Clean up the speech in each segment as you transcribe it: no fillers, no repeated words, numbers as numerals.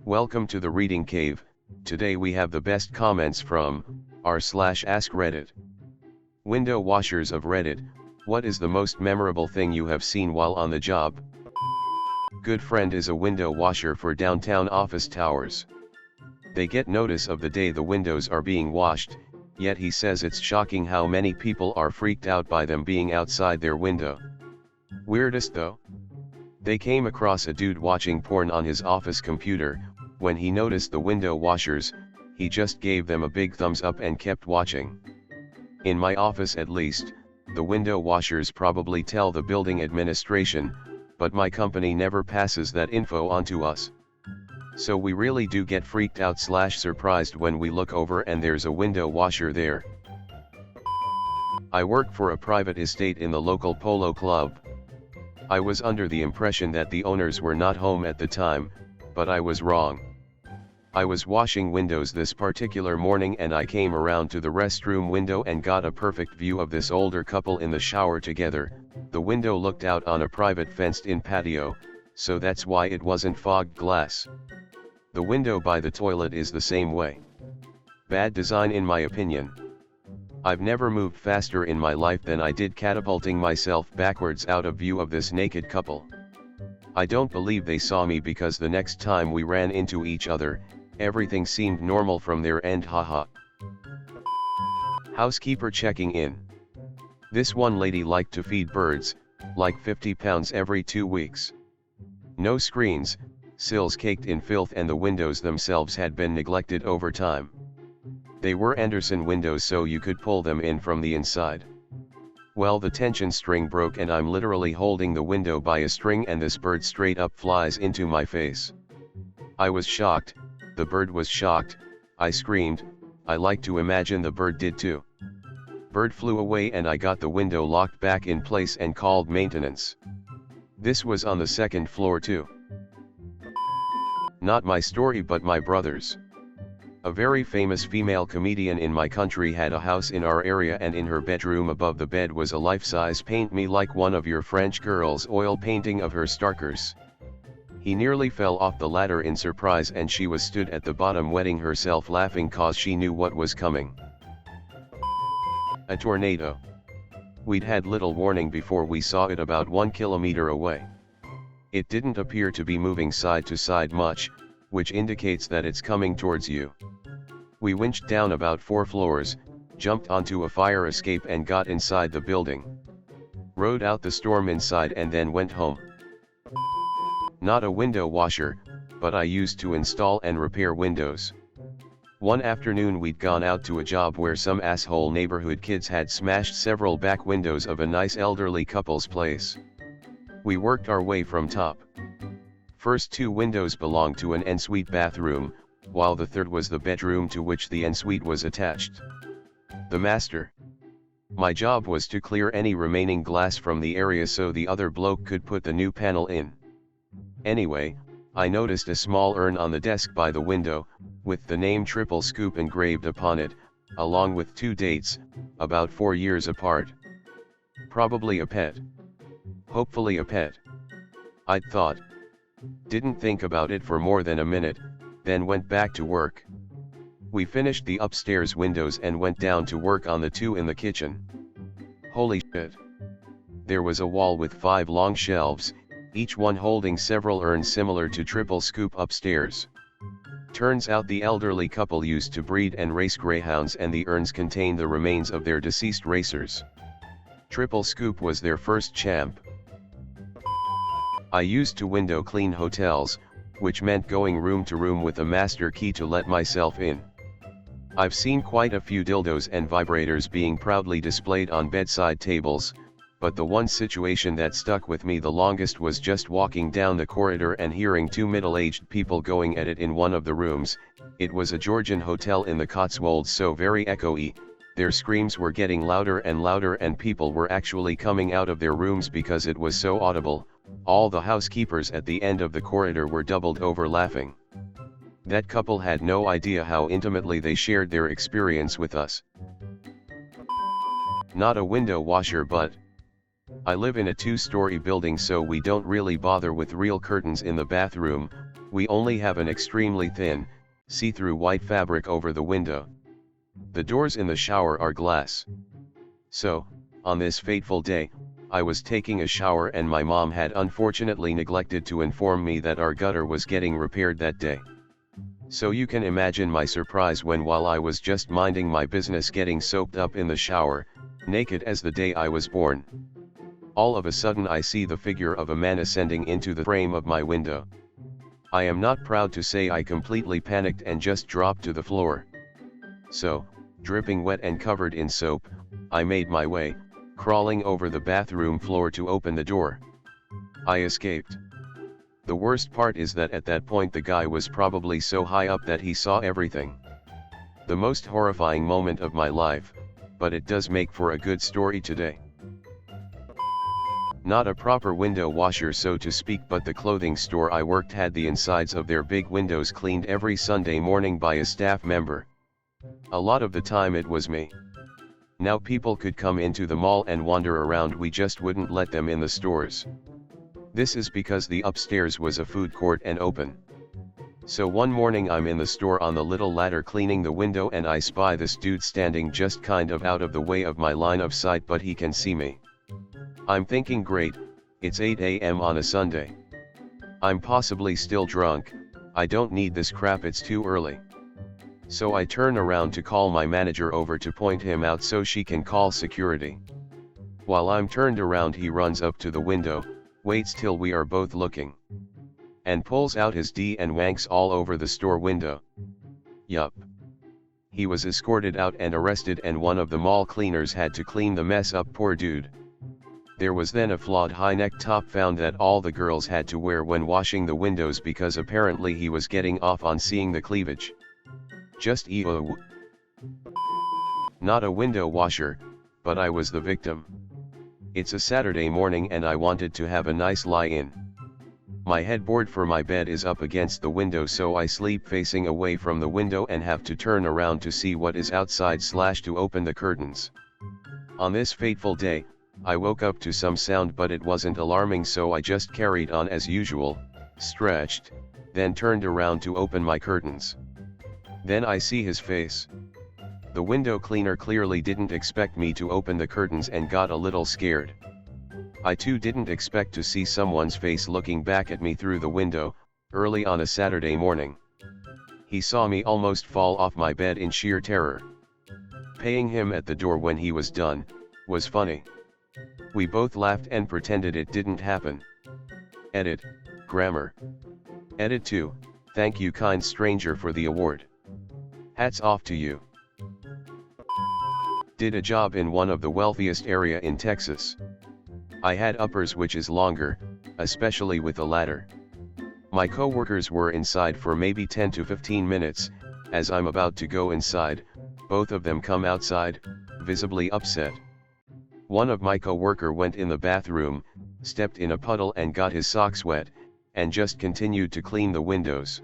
Welcome to the Reading Cave. Today we have the best comments from r/AskReddit. Window washers of Reddit. What is the most memorable thing you have seen while on the job? Good friend is a window washer for downtown office towers. They get notice of the day the windows are being washed, yet he says it's shocking how many people are freaked out by them being outside their window. Weirdest though? They came across a dude watching porn on his office computer. When he noticed the window washers, he just gave them a big thumbs up and kept watching. In my office at least, the window washers probably tell the building administration, but my company never passes that info on to us. So we really do get freaked out / surprised when we look over and there's a window washer there. I work for a private estate in the local polo club. I was under the impression that the owners were not home at the time, but I was wrong. I was washing windows this particular morning and I came around to the restroom window and got a perfect view of this older couple in the shower together. The window looked out on a private fenced-in patio, so that's why it wasn't fogged glass. The window by the toilet is the same way. Bad design in my opinion. I've never moved faster in my life than I did catapulting myself backwards out of view of this naked couple. I don't believe they saw me because the next time we ran into each other, everything seemed normal from their end, haha. Housekeeper checking in. This one lady liked to feed birds, like 50 pounds every 2 weeks. No screens, sills caked in filth, and the windows themselves had been neglected over time. They were Anderson windows, so you could pull them in from the inside. Well, the tension string broke and I'm literally holding the window by a string and this bird straight up flies into my face. I was shocked, the bird was shocked, I screamed. I like to imagine the bird did too. Bird flew away and I got the window locked back in place and called maintenance. This was on the 2nd floor too. Not my story but my brother's. A very famous female comedian in my country had a house in our area, and in her bedroom above the bed was a life-size paint me like one of your French girls oil painting of her Starkers. He nearly fell off the ladder in surprise and she was stood at the bottom wetting herself laughing cause she knew what was coming. A tornado. We'd had little warning before we saw it about 1 kilometer away. It didn't appear to be moving side to side much, which indicates that it's coming towards you. We winched down about 4 floors, jumped onto a fire escape and got inside the building. Rode out the storm inside and then went home. Not a window washer, but I used to install and repair windows. One afternoon we'd gone out to a job where some asshole neighborhood kids had smashed several back windows of a nice elderly couple's place. We worked our way from top. First 2 windows belonged to an ensuite bathroom, while the third was the bedroom to which the ensuite was attached. The master. My job was to clear any remaining glass from the area so the other bloke could put the new panel in. Anyway, I noticed a small urn on the desk by the window, with the name Triple Scoop engraved upon it, along with 2 dates, about 4 years apart. Probably a pet. Hopefully a pet. I'd thought. Didn't think about it for more than a minute, then went back to work. We finished the upstairs windows and went down to work on the 2 in the kitchen. Holy shit. There was a wall with 5 long shelves, each one holding several urns similar to Triple Scoop upstairs. Turns out the elderly couple used to breed and race greyhounds and the urns contain the remains of their deceased racers. Triple Scoop was their first champ. I used to window clean hotels, which meant going room to room with a master key to let myself in. I've seen quite a few dildos and vibrators being proudly displayed on bedside tables, but the one situation that stuck with me the longest was just walking down the corridor and hearing 2 middle-aged people going at it in one of the rooms. It was a Georgian hotel in the Cotswolds, so very echoey. Their screams were getting louder and louder and people were actually coming out of their rooms because it was so audible. All the housekeepers at the end of the corridor were doubled over laughing. That couple had no idea how intimately they shared their experience with us. Not a window washer, but I live in a 2-story building, so we don't really bother with real curtains in the bathroom, We only have an extremely thin, see-through white fabric over the window. The doors in the shower are glass. So, on this fateful day, I was taking a shower and my mom had unfortunately neglected to inform me that our gutter was getting repaired that day. So you can imagine my surprise when, while I was just minding my business getting soaped up in the shower, naked as the day I was born, all of a sudden I see the figure of a man ascending into the frame of my window. I am not proud to say I completely panicked and just dropped to the floor. So, dripping wet and covered in soap, I made my way, crawling over the bathroom floor to open the door. I escaped. The worst part is that at that point the guy was probably so high up that he saw everything. The most horrifying moment of my life, but it does make for a good story today. Not a proper window washer so to speak, but the clothing store I worked had the insides of their big windows cleaned every Sunday morning by a staff member. A lot of the time it was me. Now people could come into the mall and wander around, we just wouldn't let them in the stores. This is because the upstairs was a food court and open. So one morning I'm in the store on the little ladder cleaning the window and I spy this dude standing just kind of out of the way of my line of sight, but he can see me. I'm thinking, great, it's 8 a.m. on a Sunday. I'm possibly still drunk, I don't need this crap, it's too early. So I turn around to call my manager over to point him out so she can call security. While I'm turned around he runs up to the window, waits till we are both looking, and pulls out his D and wanks all over the store window. Yup. He was escorted out and arrested, and one of the mall cleaners had to clean the mess up, poor dude. There was then a flawed high-neck top found that all the girls had to wear when washing the windows because apparently he was getting off on seeing the cleavage. Just EO. Not a window washer, but I was the victim. It's a Saturday morning and I wanted to have a nice lie-in. My headboard for my bed is up against the window, so I sleep facing away from the window and have to turn around to see what is outside / to open the curtains. On this fateful day, I woke up to some sound, but it wasn't alarming, so I just carried on as usual, stretched, then turned around to open my curtains. Then I see his face. The window cleaner clearly didn't expect me to open the curtains and got a little scared. I too didn't expect to see someone's face looking back at me through the window, early on a Saturday morning. He saw me almost fall off my bed in sheer terror. Paying him at the door when he was done, was funny. We both laughed and pretended it didn't happen. Edit, grammar. Edit 2, thank you kind stranger for the award. Hats off to you. Did a job in one of the wealthiest area in Texas. I had uppers, which is longer, especially with a ladder. My co-workers were inside for maybe 10 to 15 minutes, as I'm about to go inside, both of them come outside, visibly upset. One of my co-worker went in the bathroom, stepped in a puddle and got his socks wet, and just continued to clean the windows.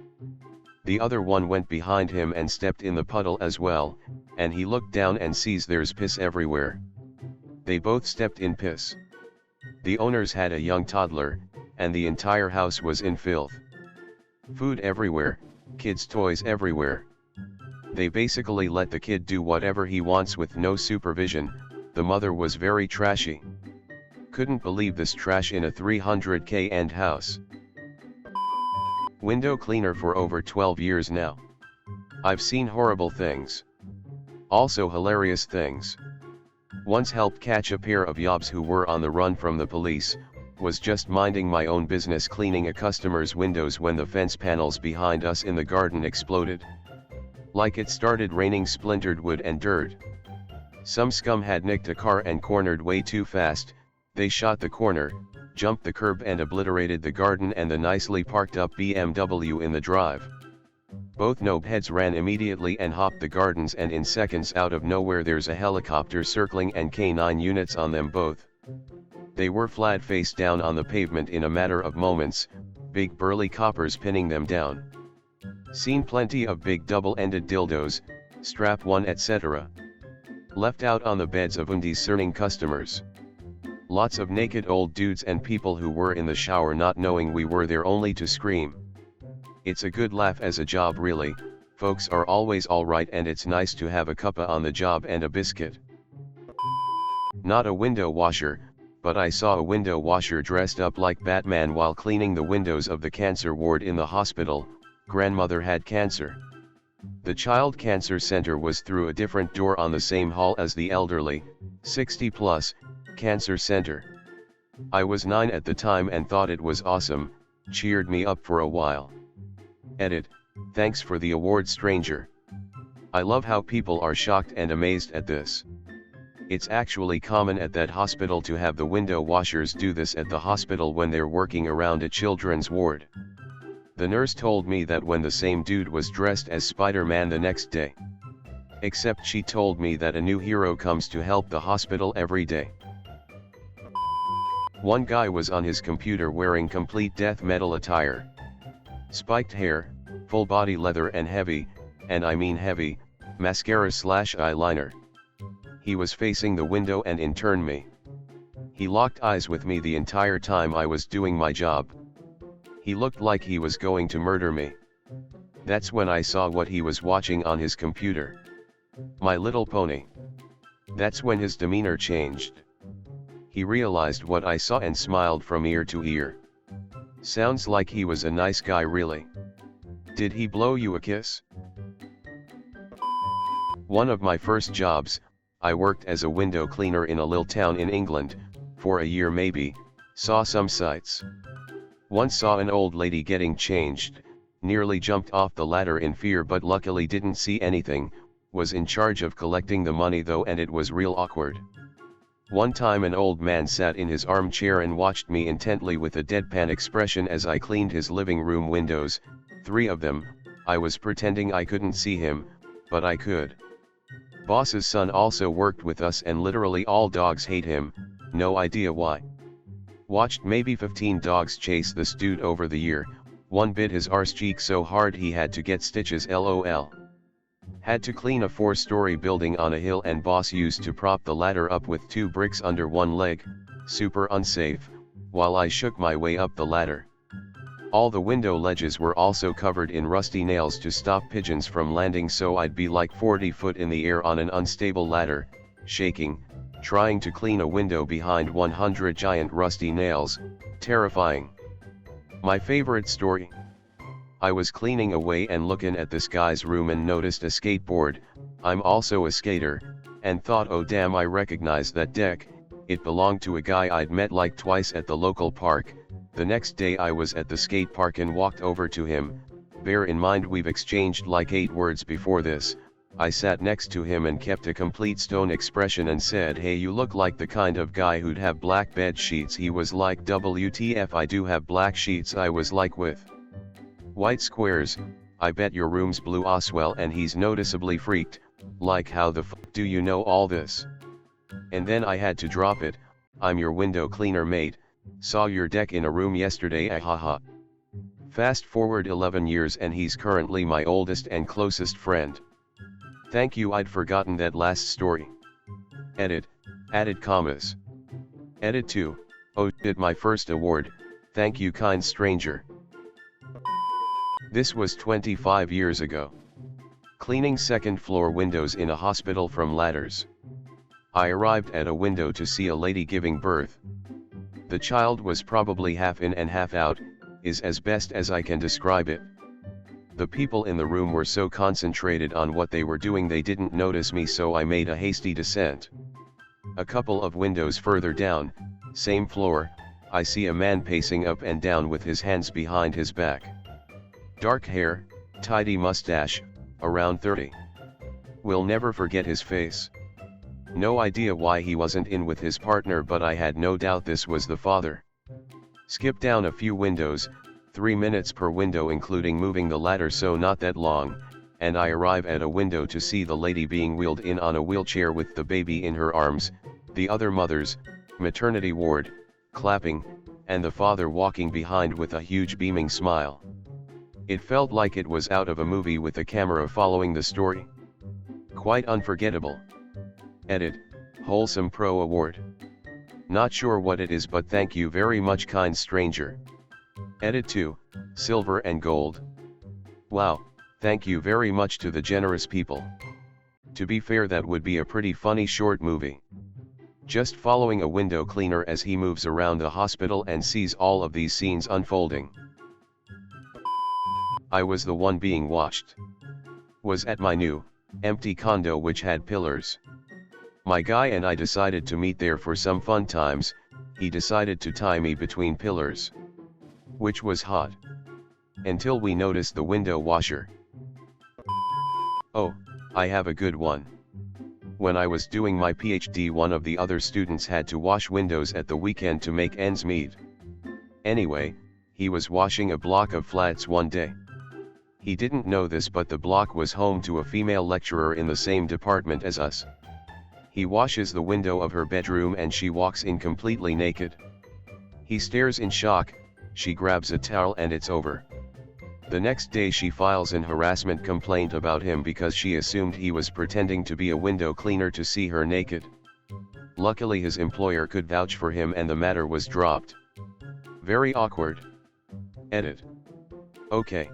The other one went behind him and stepped in the puddle as well, and he looked down and sees there's piss everywhere. They both stepped in piss. The owners had a young toddler, and the entire house was in filth. Food everywhere, kids' toys everywhere. They basically let the kid do whatever he wants with no supervision. The mother was very trashy. Couldn't believe this trash in a $300K and house. Window cleaner for over 12 years now. I've seen horrible things. Also hilarious things. Once helped catch a pair of yobs who were on the run from the police, was just minding my own business cleaning a customer's windows when the fence panels behind us in the garden exploded. Like it started raining splintered wood and dirt. Some scum had nicked a car and cornered way too fast. They shot the corner, jumped the curb and obliterated the garden and the nicely parked up BMW in the drive. Both knobheads ran immediately and hopped the gardens, and in seconds out of nowhere there's a helicopter circling and K9 units on them both. They were flat face down on the pavement in a matter of moments, big burly coppers pinning them down. Seen plenty of big double-ended dildos, strap-on etc. left out on the beds of undiscerning customers. Lots of naked old dudes and people who were in the shower not knowing we were there only to scream. It's a good laugh as a job really, folks are always alright and it's nice to have a cuppa on the job and a biscuit. Not a window washer, but I saw a window washer dressed up like Batman while cleaning the windows of the cancer ward in the hospital. Grandmother had cancer. The child cancer center was through a different door on the same hall as the elderly, 60 plus, cancer center. I was 9 at the time and thought it was awesome, cheered me up for a while. Edit, thanks for the award stranger. I love how people are shocked and amazed at this. It's actually common at that hospital to have the window washers do this at the hospital when they're working around a children's ward. The nurse told me that when the same dude was dressed as Spider-Man the next day. Except she told me that a new hero comes to help the hospital every day. One guy was on his computer wearing complete death metal attire. Spiked hair, full body leather and heavy, and I mean heavy, mascara/eyeliner. He was facing the window and in turn me. He locked eyes with me the entire time I was doing my job. He looked like he was going to murder me. That's when I saw what he was watching on his computer. My Little Pony. That's when his demeanor changed. He realized what I saw and smiled from ear to ear. Sounds like he was a nice guy really. Did he blow you a kiss? One of my first jobs, I worked as a window cleaner in a little town in England, for a year maybe, saw some sights. Once saw an old lady getting changed, nearly jumped off the ladder in fear but luckily didn't see anything, was in charge of collecting the money though and it was real awkward. One time an old man sat in his armchair and watched me intently with a deadpan expression as I cleaned his living room windows, 3 of them. I was pretending I couldn't see him, but I could. Boss's son also worked with us and literally all dogs hate him, no idea why. Watched maybe 15 dogs chase this dude over the year, one bit his arse cheek so hard he had to get stitches lol. Had to clean a 4-story building on a hill and boss used to prop the ladder up with 2 bricks under one leg, super unsafe, while I shook my way up the ladder. All the window ledges were also covered in rusty nails to stop pigeons from landing so I'd be like 40 foot in the air on an unstable ladder, shaking, trying to clean a window behind 100 giant rusty nails, terrifying. My favorite story. I was cleaning away and looking at this guy's room and noticed a skateboard, I'm also a skater, and thought oh damn I recognize that deck, it belonged to a guy I'd met like twice at the local park. The next day I was at the skate park and walked over to him, bear in mind we've exchanged like 8 words before this. I sat next to him and kept a complete stone expression and said hey you look like the kind of guy who'd have black bed sheets. He was like WTF I do have black sheets. I was like with white squares, I bet your room's blue as well. And he's noticeably freaked, like how the f do you know all this? And then I had to drop it, I'm your window cleaner mate, saw your deck in a room yesterday ahaha. Fast forward 11 years and he's currently my oldest and closest friend. Thank you, I'd forgotten that last story. Edit, added commas. Edit 2, oh did my first award, thank you kind stranger. This was 25 years ago. Cleaning 2nd floor windows in a hospital from ladders. I arrived at a window to see a lady giving birth. The child was probably half in and half out, is as best as I can describe it. The people in the room were so concentrated on what they were doing they didn't notice me so I made a hasty descent. A couple of windows further down, same floor, I see a man pacing up and down with his hands behind his back. Dark hair, tidy mustache, around 30. Will never forget his face. No idea why he wasn't in with his partner but I had no doubt this was the father. Skip down a few windows, 3 minutes per window including moving the ladder so not that long, and I arrive at a window to see the lady being wheeled in on a wheelchair with the baby in her arms, the other mothers, maternity ward, clapping, and the father walking behind with a huge beaming smile. It felt like it was out of a movie with a camera following the story. Quite unforgettable. Edit, Wholesome Pro Award. Not sure what it is but thank you very much kind stranger. Edit 2, Silver and Gold. Wow, thank you very much to the generous people. To be fair, that would be a pretty funny short movie. Just following a window cleaner as he moves around the hospital and sees all of these scenes unfolding. I was the one being watched. Was at my new, empty condo which had pillars. My guy and I decided to meet there for some fun times. He decided to tie me between pillars. Which was hot. Until we noticed the window washer. Oh, I have a good one. When I was doing my PhD, one of the other students had to wash windows at the weekend to make ends meet. Anyway, he was washing a block of flats one day. He didn't know this, but the block was home to a female lecturer in the same department as us. He washes the window of her bedroom and she walks in completely naked. He stares in shock, she grabs a towel and it's over. The next day she files an harassment complaint about him because she assumed he was pretending to be a window cleaner to see her naked. Luckily his employer could vouch for him and the matter was dropped. Very awkward. Edit. Okay.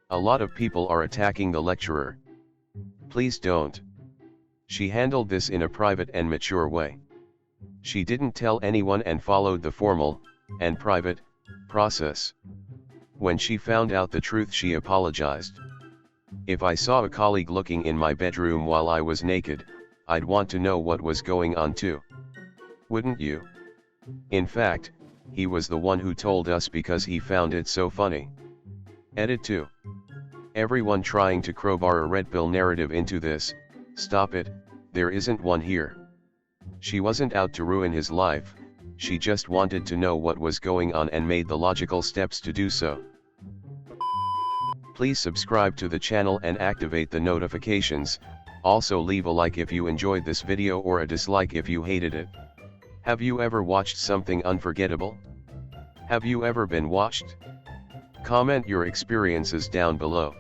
A lot of people are attacking the lecturer. Please don't. She handled this in a private and mature way. She didn't tell anyone and followed the formal, and private, process. When she found out the truth, she apologized. If I saw a colleague looking in my bedroom while I was naked, I'd want to know what was going on too. Wouldn't you? In fact, he was the one who told us because he found it so funny. Edit 2. Everyone trying to crowbar a red pill narrative into this, stop it, there isn't one here. She wasn't out to ruin his life, she just wanted to know what was going on and made the logical steps to do so. Please subscribe to the channel and activate the notifications, also leave a like if you enjoyed this video or a dislike if you hated it. Have you ever watched something unforgettable? Have you ever been watched? Comment your experiences down below.